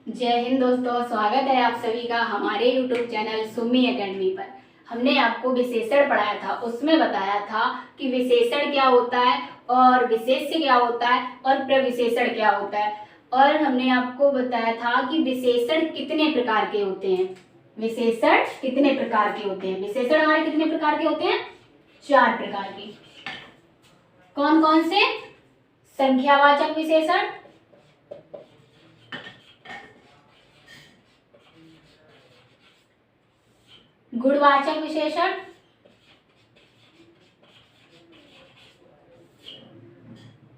जय हिंद दोस्तों, स्वागत है आप सभी का हमारे YouTube चैनल सुमी एकेडमी पर। हमने आपको विशेषण पढ़ाया था, उसमें बताया था कि विशेषण क्या होता है और विशेष्य क्या होता है और प्रविशेषण क्या होता है। और हमने आपको बताया था कि विशेषण कितने प्रकार के होते हैं। विशेषण कितने प्रकार के होते हैं? विशेषण हमारे कितने प्रकार के होते हैं? 4 प्रकार के। कौन कौन से? संख्यावाचक विशेषण, गुणवाचक विशेषण,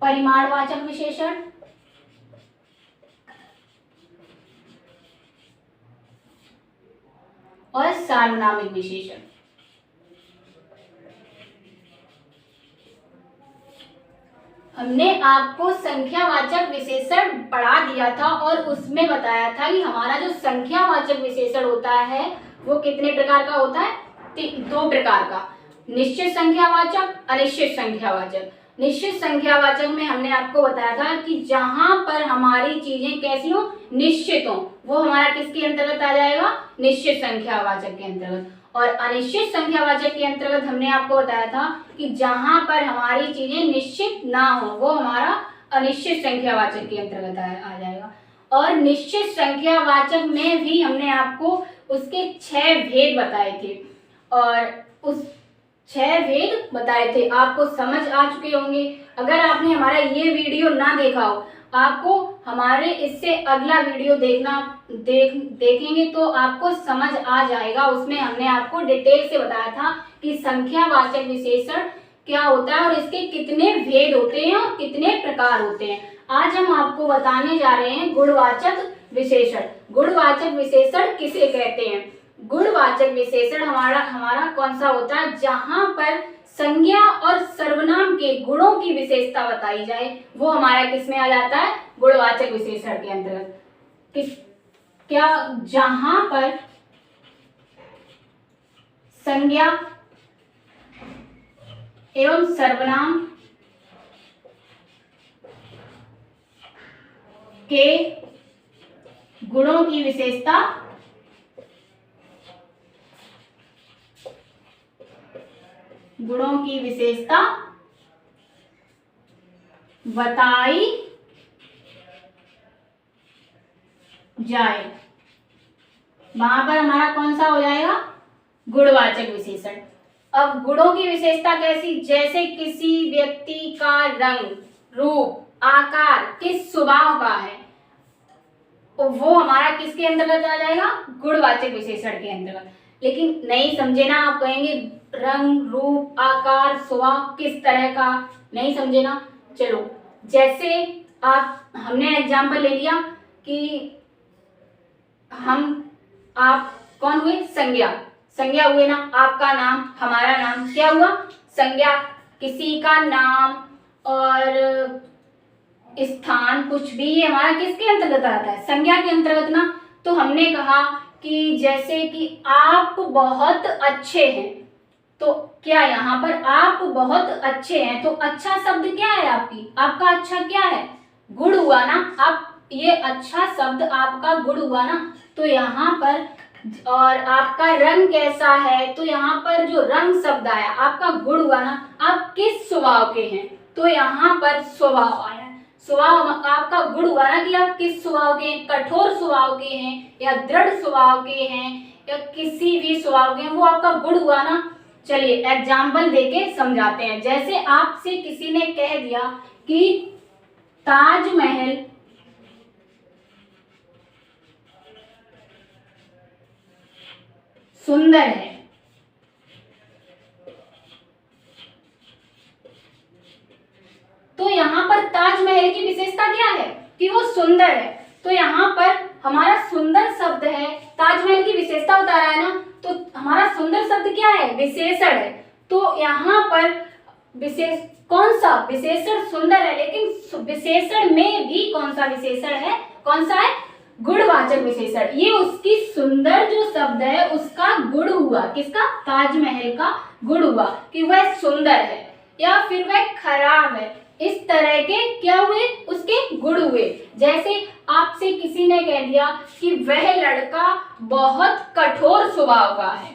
परिमाणवाचक विशेषण और सार्वनामिक विशेषण। हमने आपको संख्यावाचक विशेषण पढ़ा दिया था और उसमें बताया था कि हमारा जो संख्यावाचक विशेषण होता है वो कितने प्रकार का होता है? 2 प्रकार का, निश्चित संख्यावाचक, अनिश्चित संख्यावाचक। निश्चित संख्यावाचक में हमने आपको बताया था कि जहां पर हमारी चीजें कैसी हो? निश्चित हो, वो हमारा किसके अंतर्गत आ जाएगा? निश्चित संख्यावाचक के अंतर्गत। और अनिश्चित संख्यावाचक के अंतर्गत हमने आपको बताया था कि जहां पर हमारी चीजें निश्चित ना हो वो हमारा अनिश्चित संख्यावाचक के अंतर्गत आ जाएगा। और निश्चित संख्यावाचक में भी हमने आपको उसके 6 भेद बताए थे और उस 6 भेद बताए थे, आपको समझ आ चुके होंगे। अगर आपने हमारा ये वीडियो ना देखा हो, आपको हमारे इससे अगला वीडियो देखेंगे तो आपको समझ आ जाएगा। उसमें हमने आपको डिटेल से बताया था कि संख्यावाचक विशेषण क्या होता है और इसके कितने भेद होते हैं और कितने प्रकार होते हैं। आज हम आपको बताने जा रहे हैं गुणवाचक विशेषण। गुणवाचक विशेषण किसे कहते हैं? गुणवाचक विशेषण हमारा कौन सा होता है? जहां पर संज्ञा और सर्वनाम के गुणों की विशेषता बताई जाए वो हमारा किस में आ जाता है? गुणवाचक विशेषण के अंतर्गत। क्या? जहां पर संज्ञा एवं सर्वनाम के गुणों की विशेषता बताई जाए, वहां पर हमारा कौन सा हो जाएगा? गुणवाचक विशेषण। अब गुणों की विशेषता कैसी? जैसे किसी व्यक्ति का रंग, रूप, आकार किस स्वभाव का है, तो वो हमारा किसके अंतर्गत आ जाएगा? गुणवाचक विशेषण के अंतर्गत। लेकिन नहीं समझे ना, आप कहेंगे रंग, रूप, आकार, स्वभाव किस तरह का, नहीं समझे ना। चलो, जैसे हमने एग्जाम्पल ले लिया कि आप कौन हुए? संज्ञा हुए ना, आपका नाम, हमारा नाम, क्या हुआ? संज्ञा। किसी का नाम और स्थान कुछ भी ये हमारा किसके अंतर्गत आता है? संज्ञा के अंतर्गत ना। तो हमने कहा कि जैसे कि आप बहुत अच्छे हैं, तो क्या यहाँ पर आप बहुत अच्छे हैं तो अच्छा शब्द क्या है? आपका अच्छा क्या है? गुण हुआ ना। आप ये अच्छा शब्द आपका गुण हुआ ना। तो यहाँ पर, और आपका रंग कैसा है, तो यहाँ पर जो रंग शब्द आया आपका गुण हुआ ना। आप किस स्वभाव के हैं, तो यहाँ पर स्वभाव आया। स्वभाव आपका गुण हुआ ना कि आप किस स्वभाव के हैं, कठोर स्वभाव के हैं या दृढ़ स्वभाव के हैं या किसी भी स्वभाव के हैं, वो आपका गुण हुआ ना। चलिए एग्जाम्पल देके समझाते हैं। जैसे आपसे किसी ने कह दिया कि ताजमहल सुंदर है, तो यहाँ पर ताजमहल की विशेषता क्या है? कि वो सुंदर है। तो यहाँ पर हमारा सुंदर शब्द है, ताजमहल की विशेषता बता रहा है ना, तो हमारा सुंदर शब्द क्या है? विशेषण है। तो यहाँ पर कौन सा विशेषण? सुंदर है, लेकिन विशेषण में भी कौन सा विशेषण है? कौन सा है? गुणवाचक विशेषण। ये उसकी सुंदर जो शब्द है उसका गुण हुआ। किसका? ताजमहल का गुण हुआ कि वह सुंदर है। या फिर वह खराब है, इस तरह के क्या हुए, उसके गुण हुए। जैसे आपसे किसी ने कह दिया कि वह लड़का बहुत कठोर स्वभाव का है,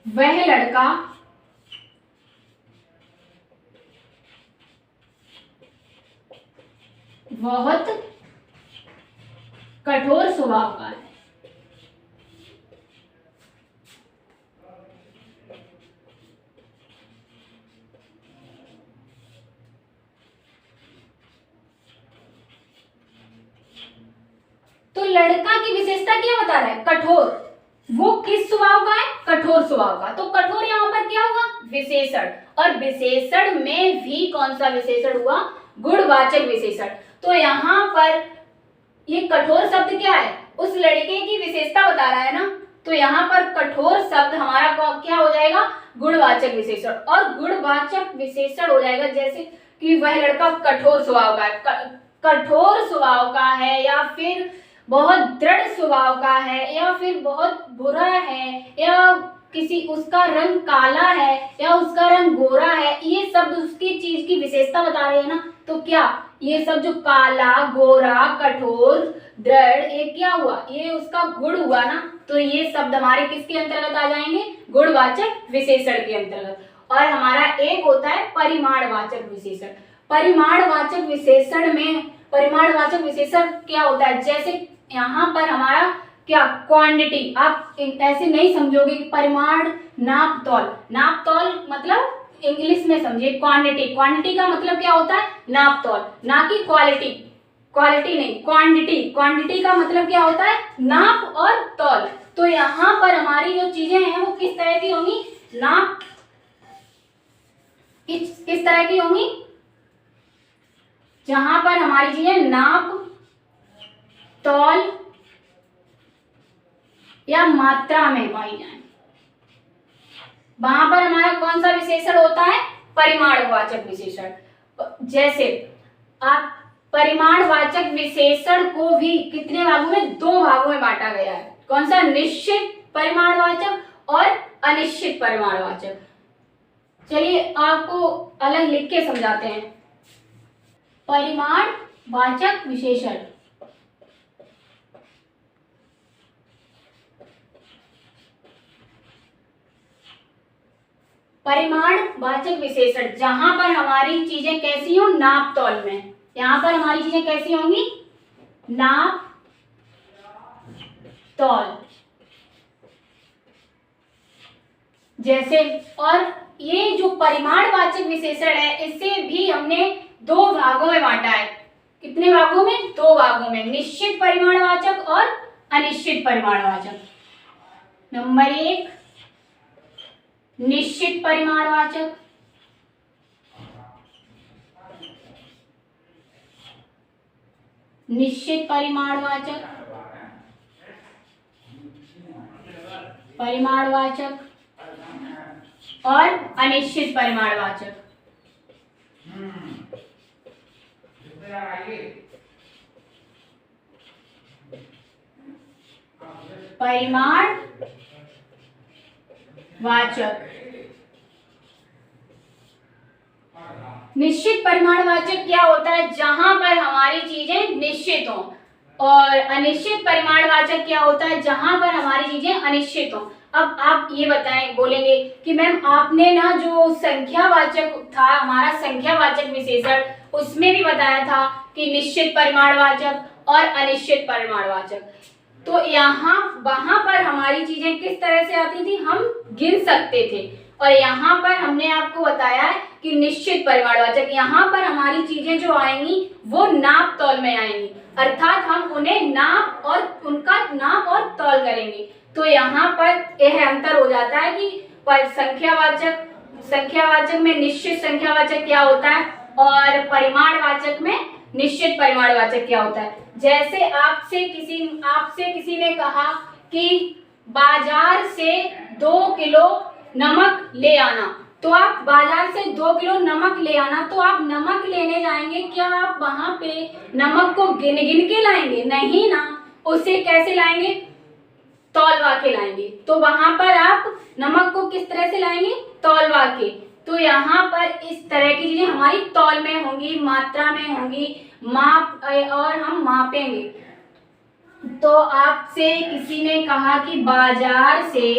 वह लड़का बहुत कठोर स्वभाव का है। तो लड़का की विशेषता क्या बता रहा है, कठोर। वो किस स्वभाव का है, कठोर स्वभाव का। तो कठोर यहाँ पर क्या हुआ, विशेषण। और विशेषण में भी कौन सा विशेषण हुआ, गुणवाचक विशेषण। तो यहाँ पर ये कठोर शब्द क्या है, उस लड़के की विशेषता बता रहा है ना। तो यहाँ पर कठोर शब्द हमारा क्या हो जाएगा, गुणवाचक विशेषण। और गुणवाचक विशेषण हो जाएगा जैसे कि वह लड़का कठोर स्वभाव का है, कठोर स्वभाव का है, या फिर बहुत दृढ़ स्वभाव का है, या फिर बहुत बुरा है, या किसी उसका रंग काला है, या उसका रंग गोरा है। ये शब्द उसकी चीज की विशेषता बता रहे हैं ना। तो क्या ये सब जो काला, गोरा, कठोर, दृढ़, ये क्या हुआ, ये उसका गुण हुआ ना। तो ये शब्द हमारे किसके अंतर्गत आ जाएंगे, गुणवाचक विशेषण के अंतर्गत। और हमारा एक होता है परिमाणवाचक विशेषण। परिमाणवाचक विशेषण में, परिमाणवाचक विशेषण क्या होता है, जैसे यहाँ पर हमारा क्या, क्वांटिटी। आप ऐसे नहीं समझोगे कि परिमाण नाप तौल, नाप तौल मतलब इंग्लिश में समझिए क्वांटिटी। क्वांटिटी का मतलब क्या होता है, नाप तौल, ना कि क्वालिटी। क्वालिटी नहीं, क्वांटिटी। क्वांटिटी का मतलब क्या होता है, नाप और तौल। तो यहाँ पर हमारी जो चीजें हैं वो किस तरह की होंगी, नाप, किस तरह की होंगी, जहां पर हमारी चीजें नाप, तौल या मात्रा में पाई जाए, वहां पर हमारा कौन सा विशेषण होता है, परिमाणवाचक विशेषण। जैसे आप परिमाणवाचक विशेषण को भी कितने भागों में, दो भागों में बांटा गया है। कौन सा, निश्चित परिमाणवाचक और अनिश्चित परिमाणवाचक। चलिए आपको अलग लिख के समझाते हैं। परिमाणवाचक विशेषण, परिमाणवाचक विशेषण जहां पर हमारी चीजें कैसी हो, नाप तौल में। यहां पर हमारी चीजें कैसी होंगी, नाप तौल। जैसे, और ये जो परिमाणवाचक विशेषण है इसे भी हमने दो भागों में बांटा है। कितने भागों में, दो भागों में, निश्चित परिमाणवाचक और अनिश्चित परिमाणवाचक। नंबर एक, निश्चित परिमाणवाचक, निश्चित परिमाणवाचक, परिमाणवाचक और अनिश्चित परिमाणवाचक। परिमाणवाचक, निश्चित परिमाणवाचक क्या होता है, जहां पर हमारी चीजें निश्चित हों। और अनिश्चित परिमाणवाचक क्या होता है, जहां पर हमारी चीजें अनिश्चित हों। अब आप ये बताएं, बोलेंगे कि मैम आपने ना जो संख्यावाचक था हमारा संख्यावाचक विशेषण, उसमें भी बताया था कि निश्चित परिमाणवाचक और अनिश्चित परिमाणवाचक। तो यहाँ वहां पर हमारी चीजें किस तरह से आती थी, हम गिन सकते थे। और यहाँ पर हमने आपको बताया है कि निश्चित परिमाणवाचक, यहाँ पर हमारी चीजें जो आएंगी वो नाप तौल में आएंगी, अर्थात हम उन्हें नाप और उनका नाप और तौल करेंगे। तो यहाँ पर यह अंतर हो जाता है कि संख्यावाचक, संख्यावाचक में निश्चित संख्यावाचक क्या होता है और परिमाणवाचक में निश्चित परिमाणवाचक क्या होता है। जैसे आपसे किसी ने कहा कि बाजार से 2 किलो नमक ले आना, तो आप बाजार से 2 किलो नमक ले आना, तो आप नमक लेने जाएंगे, क्या आप वहां पे नमक को गिन गिन के लाएंगे, नहीं ना। उसे कैसे लाएंगे, तौलवा के लाएंगे। तो वहां पर आप नमक को किस तरह से लाएंगे, तौलवा के। तो यहाँ पर इस तरह की चीजें हमारी तौल में होंगी, मात्रा में होंगी, माप और हम मापेंगे। तो आपसे किसी ने कहा कि बाजार से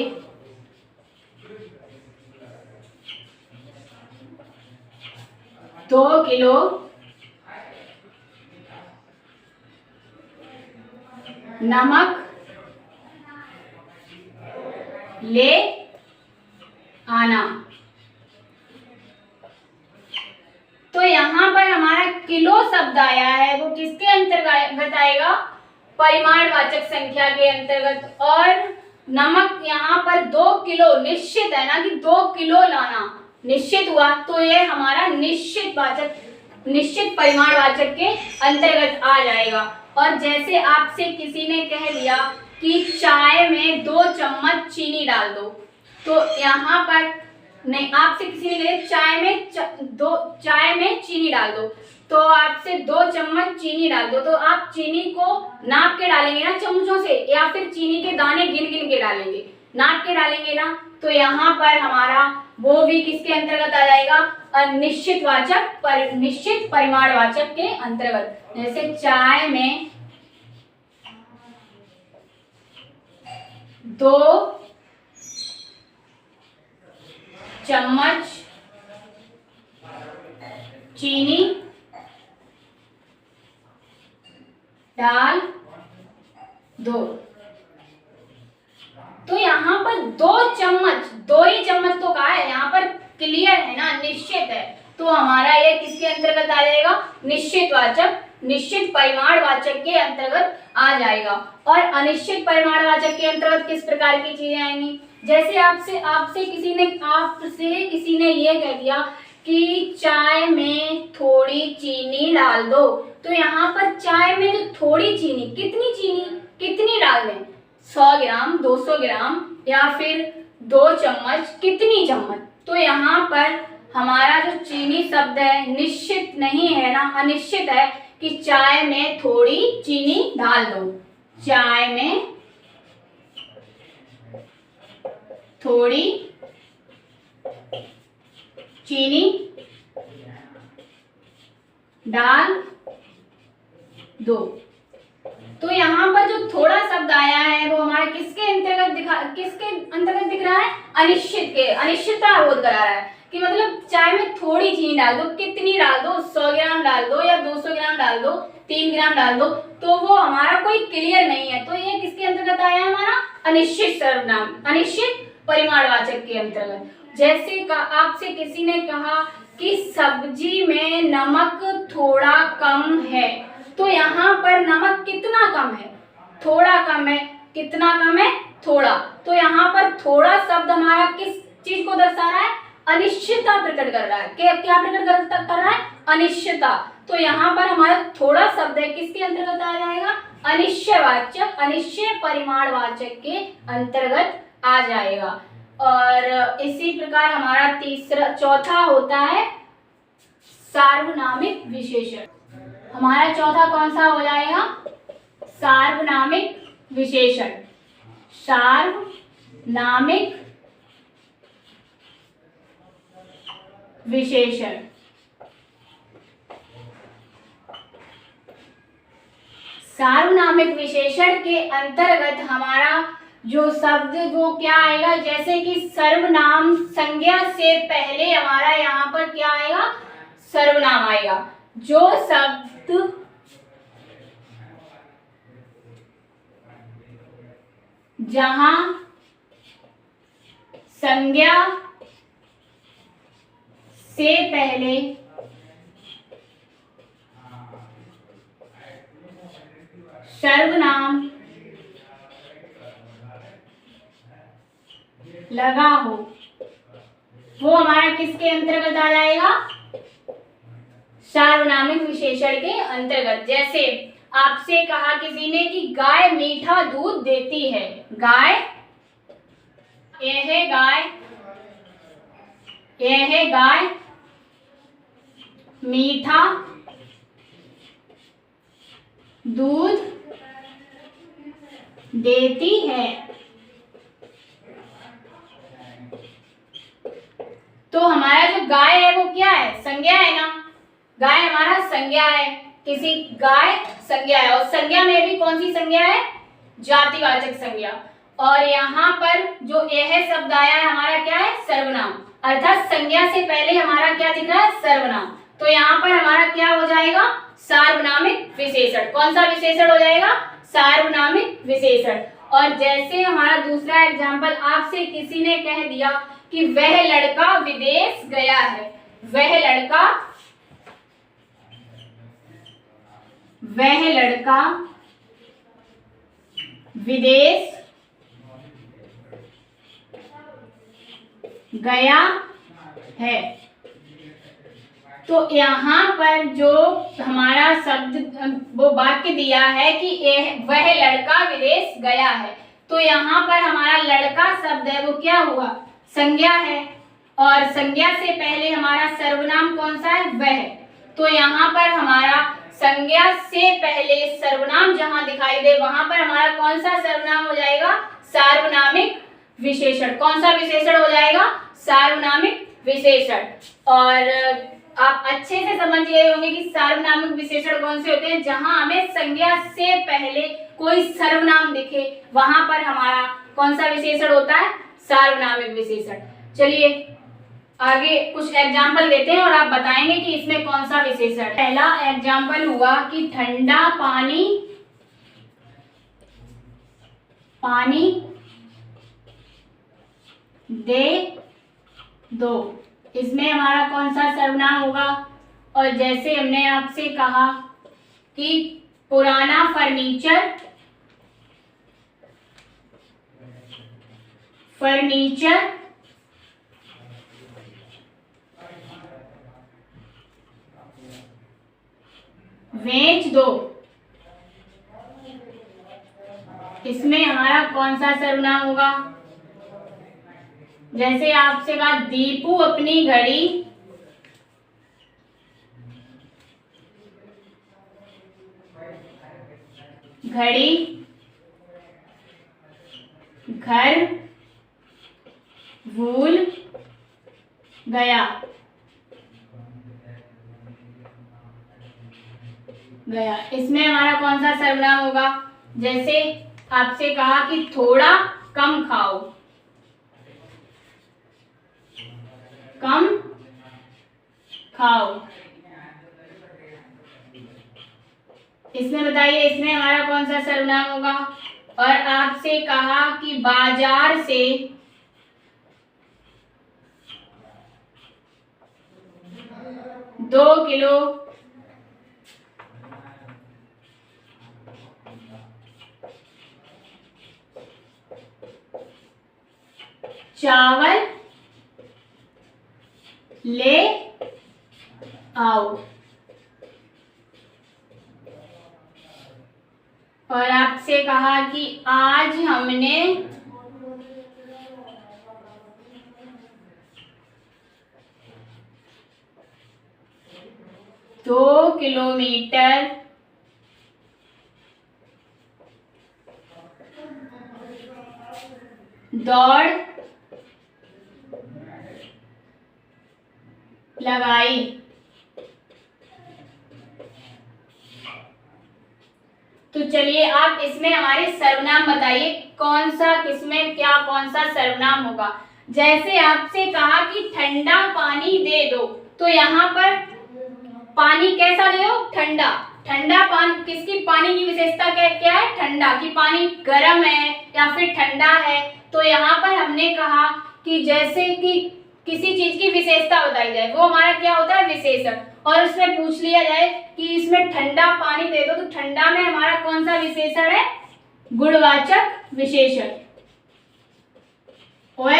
2 किलो नमक ले आना। तो यहाँ पर हमारा किलो शब्द आया है, वो किसके अंतर्गत आएगा? परिमाणवाचक संख्या के अंतर्गत। और नमक यहाँ पर 2 किलो निश्चित है ना कि 2 किलो लाना निश्चित हुआ, तो ये हमारा निश्चित परिमाणवाचक के अंतर्गत आ जाएगा। और जैसे आपसे किसी ने कह दिया कि चाय में 2 चम्मच चीनी डाल दो, तो यहाँ पर नहीं, आपसे किसी ने कहा चाय में चीनी डाल दो, तो आपसे 2 चम्मच चीनी डाल दो, तो आप चीनी को नाप के डालेंगे ना चम्मचों से, या फिर चीनी के दाने गिन गिन के डालेंगे? नाप के डालेंगे ना। तो यहाँ पर हमारा वो भी किसके अंतर्गत आ जाएगा? निश्चित परिमाणवाचक के अंतर्गत। जैसे चाय में 2 चम्मच चीनी डाल दो। तो यहाँ पर 2 चम्मच, 2 ही चम्मच तो कहा है, यहाँ पर क्लियर है ना, निश्चित है, तो हमारा ये किसके अंतर्गत आ जाएगा? निश्चित परिमाणवाचक के अंतर्गत आ जाएगा। और अनिश्चित परिमाणवाचक के अंतर्गत किस प्रकार की चीजें आएंगी? जैसे आपसे किसी ने ये कह दिया कि चाय में थोड़ी चीनी डाल दो, तो यहाँ पर चाय में जो थोड़ी चीनी, कितनी डाल दें? 100 ग्राम, 200 ग्राम, या फिर 2 चम्मच, कितनी चम्मच? तो यहाँ पर हमारा जो चीनी शब्द है निश्चित नहीं है ना, अनिश्चित है कि चाय में थोड़ी चीनी डाल दो। चाय में थोड़ी चीनी डाल दो। तो यहाँ पर जो थोड़ा शब्द आया है वो हमारा किसके अंतर्गत दिख रहा है? अनिश्चित के। अनिश्चितता बोध करा रहा है कि मतलब चाय में थोड़ी चीनी डाल दो, कितनी डाल दो? 100 ग्राम डाल दो, या 200 ग्राम डाल दो, 3 ग्राम डाल दो, तो वो हमारा कोई क्लियर नहीं है। तो ये किसके अंतर्गत आया है? हमारा अनिश्चित सर्वनाम, अनिश्चित परिमाणवाचक के अंतर्गत। जैसे आपसे किसी ने कहा कि सब्जी में नमक थोड़ा कम है, तो यहाँ पर नमक कितना कम है? थोड़ा कम है। कितना कम है? थोड़ा। तो यहाँ पर थोड़ा शब्द हमारा किस चीज को दर्शा रहा है? अनिश्चितता प्रकट कर रहा है। क्या प्रकट कर रहा है? अनिश्चितता। तो यहाँ पर हमारा थोड़ा शब्द है, किसके अंतर्गत आ जाएगा? अनिश्चय परिमाणवाचक के अंतर्गत आ जाएगा। और इसी प्रकार हमारा चौथा होता है सार्वनामिक विशेषण। हमारा चौथा कौन सा हो जाएगा? सार्वनामिक विशेषण। सार्वनामिक विशेषण। सार्वनामिक विशेषण के अंतर्गत हमारा जो शब्द वो क्या आएगा? जैसे कि सर्वनाम संज्ञा से पहले हमारा यहाँ पर क्या आएगा? सर्वनाम आएगा। जो शब्द जहां संज्ञा से पहले सर्वनाम लगा हो, वो हमारा किसके अंतर्गत आ जाएगा? सार्वनामिक विशेषण के अंतर्गत। जैसे आपसे कहा किसी ने कि गाय मीठा दूध देती है। गाय, यह गाय मीठा दूध देती है। तो हमारा जो गाय है वो क्या है, संज्ञा है ना, गाय हमारा संज्ञा है, किसी गाय संज्ञा है, और संज्ञा में भी कौन सी संज्ञा है, जातिवाचक संज्ञा। और यहाँ पर जो यह शब्द आया है हमारा क्या है, सर्वनाम, अर्थात संज्ञा से पहले हमारा क्या दिख रहा है, सर्वनाम। तो यहाँ पर हमारा क्या हो जाएगा, सार्वनामिक विशेषण। कौन सा विशेषण हो जाएगा, सार्वनामिक विशेषण। और जैसे हमारा दूसरा एग्जाम्पल, आपसे किसी ने कह दिया कि वह लड़का विदेश गया है, वह लड़का विदेश गया है। तो यहाँ पर जो हमारा शब्द वो वाक्य दिया है कि वह लड़का विदेश गया है, तो यहाँ पर हमारा लड़का शब्द है वो क्या हुआ, संज्ञा है, और संज्ञा से पहले हमारा सर्वनाम कौन सा है, वह। तो यहाँ पर हमारा संज्ञा से पहले सर्वनाम जहाँ दिखाई दे वहां पर हमारा कौन सा सर्वनाम हो जाएगा, सार्वनामिक विशेषण। कौन सा विशेषण हो जाएगा, सार्वनामिक विशेषण। और आप अच्छे से समझ गए होंगे कि सार्वनामिक विशेषण कौन से होते हैं, जहां हमें संज्ञा से पहले कोई सर्वनाम दिखे वहां पर हमारा कौन सा विशेषण होता है, सार्वनामिक विशेषण। चलिए आगे कुछ एग्जाम्पल देते हैं और आप बताएंगे कि इसमें कौन सा विशेषण है। पहला एग्जाम्पल हुआ कि ठंडा पानी दे दो, इसमें हमारा कौन सा सर्वनाम होगा। और जैसे हमने आपसे कहा कि पुराना फर्नीचर बेच दो, इसमें हमारा कौन सा सर्वनाम होगा। जैसे आपसे कहा दीपू अपनी घड़ी घर भूल गया, इसमें हमारा कौन सा सर्वनाम होगा। जैसे आपसे कहा कि थोड़ा कम खाओ, इसमें बताइए इसमें हमारा कौन सा सर्वनाम होगा। और आपसे कहा कि बाजार से 2 किलो चावल ले आओ। और आपसे कहा कि आज हमने 2 किलोमीटर दौड़ लगाई। तो चलिए आप इसमें हमारे सर्वनाम बताइए, कौन सा किसमें क्या कौन सा सर्वनाम होगा। जैसे आपसे कहा कि ठंडा पानी दे दो, तो यहाँ पर पानी कैसा दे दो, ठंडा। ठंडा पानी, किसकी पानी की विशेषता क्या है, ठंडा, कि पानी गर्म है या फिर ठंडा है। तो यहाँ पर हमने कहा कि जैसे कि किसी चीज की विशेषता बताई जाए वो हमारा क्या होता है, विशेषण। और उसमें पूछ लिया जाए कि इसमें ठंडा पानी दे दो, तो ठंडा में हमारा कौन सा विशेषण है, गुणवाचक विशेषण। और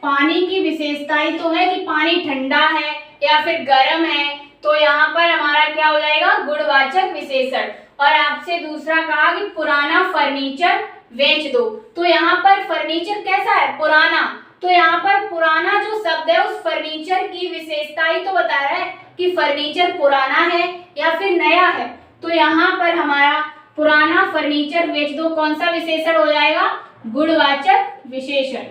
पानी की विशेषता ही तो है कि पानी ठंडा है या फिर गर्म है, तो यहाँ पर हमारा क्या हो जाएगा, गुणवाचक विशेषण। और आपसे दूसरा कहा कि पुराना फर्नीचर बेच दो, तो यहाँ पर फर्नीचर कैसा है, पुराना। तो यहाँ पर पुराना जो शब्द है उस फर्नीचर की विशेषता ही तो बता रहा है कि फर्नीचर पुराना है या फिर नया है। तो यहाँ पर हमारा पुराना फर्नीचर बेच दो कौन सा विशेषण हो जाएगा, गुणवाचक विशेषण।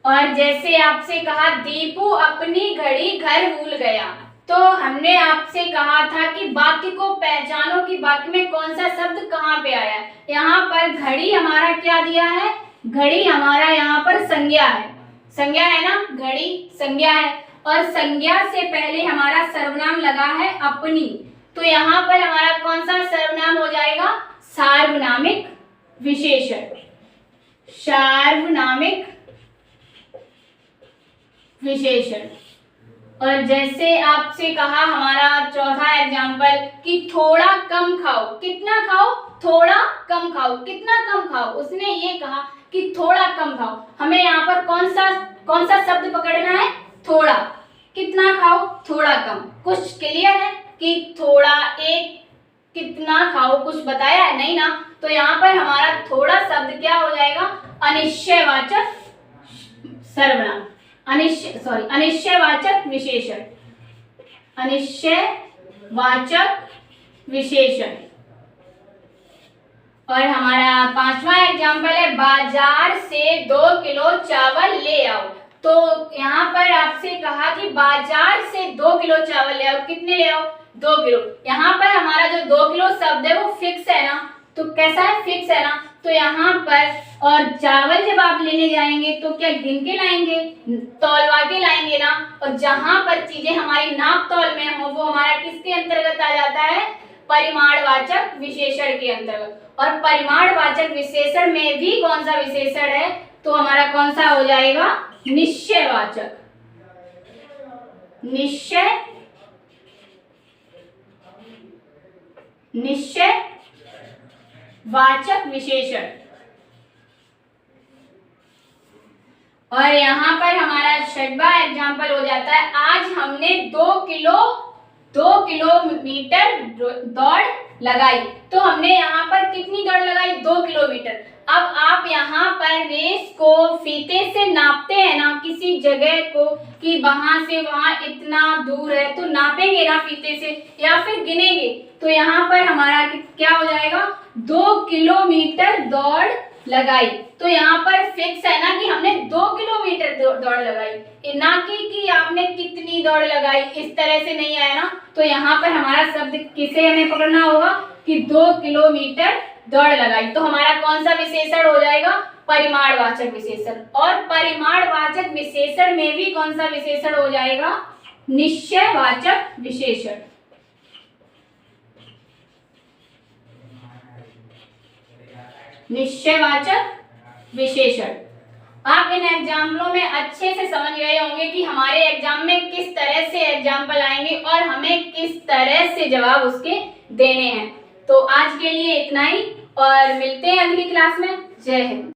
और जैसे आपसे कहा दीपू अपनी घड़ी घर भूल गया, तो हमने आपसे कहा था कि वाक्य को पहचानो कि वाक्य में कौन सा शब्द कहाँ पे आया है। यहाँ पर घड़ी हमारा क्या दिया है, घड़ी हमारा यहाँ पर संज्ञा है, संज्ञा है ना, घड़ी संज्ञा है और संज्ञा से पहले हमारा सर्वनाम लगा है अपनी, तो यहाँ पर हमारा कौन सा सर्वनाम हो जाएगा, सार्वनामिक विशेषण, सार्वनामिक विशेषण। और जैसे आपसे कहा हमारा चौथा एग्जाम्पल कि थोड़ा कम खाओ, कितना खाओ, थोड़ा कम खाओ, कितना कम खाओ, उसने ये कहा कि थोड़ा कम खाओ। हमें यहाँ पर कौन सा शब्द पकड़ना है, थोड़ा, कितना खाओ, थोड़ा कम। कुछ क्लियर है कि थोड़ा एक, कितना खाओ, कुछ बताया है नहीं ना, तो यहाँ पर हमारा थोड़ा शब्द क्या हो जाएगा, अनिश्चयवाचक सर्वनाम, अनिश्चयवाचक विशेषण, अनिश्चयवाचक विशेषण। और हमारा पांचवा एग्जाम्पल है बाजार से 2 किलो चावल ले आओ, तो यहाँ पर आपसे कहा कि बाजार से 2 किलो चावल ले आओ, कितने ले आओ, 2 किलो। यहाँ पर हमारा जो 2 किलो शब्द है वो फिक्स है ना, तो कैसा है, फिक्स है ना, तो यहाँ पर और चावल जब आप लेने जाएंगे तो क्या गिन के लाएंगे, तौलवा के लाएंगे ना, और जहां पर चीजें हमारी नाप तौल में हो वो हमारा किसके अंतर्गत आ जाता है, परिमाणवाचक विशेषण के अंतर्गत। और परिमाणवाचक विशेषण में भी कौन सा विशेषण है, तो हमारा कौन सा हो जाएगा, निश्चयवाचक, निश्चयवाचक विशेषण। और यहाँ पर हमारा छठवां एग्जाम्पल हो जाता है आज हमने 2 किलोमीटर दौड़ लगाई, तो हमने यहाँ पर कितनी दौड़ लगाई, 2 किलोमीटर। अब आप यहाँ पर रेस को फीते से नापते हैं ना किसी जगह को कि वहां से वहां इतना दूर है, तो नापेंगे ना फीते से या फिर गिनेंगे, तो यहाँ पर हमारा क्या हो जाएगा, 2 किलोमीटर दौड़ लगाई, तो यहाँ पर फिक्स है ना कि हमने 2 किलोमीटर दौड़ लगाई, ना कि आपने कितनी दौड़ लगाई, इस तरह से नहीं आया ना, तो यहाँ पर हमारा शब्द किसे हमें पकड़ना होगा कि 2 किलोमीटर दौड़ लगाई, तो हमारा कौन सा विशेषण हो जाएगा, परिमाणवाचक विशेषण। और परिमाणवाचक विशेषण में भी कौन सा विशेषण हो जाएगा, निश्चयवाचक विशेषण, निश्चयवाचक विशेषण। आप इन एग्जाम्पलों में अच्छे से समझ गए होंगे कि हमारे एग्जाम में किस तरह से एग्जाम्पल आएंगे और हमें किस तरह से जवाब उसके देने हैं। तो आज के लिए इतना ही और मिलते हैं अगली क्लास में। जय हिंद।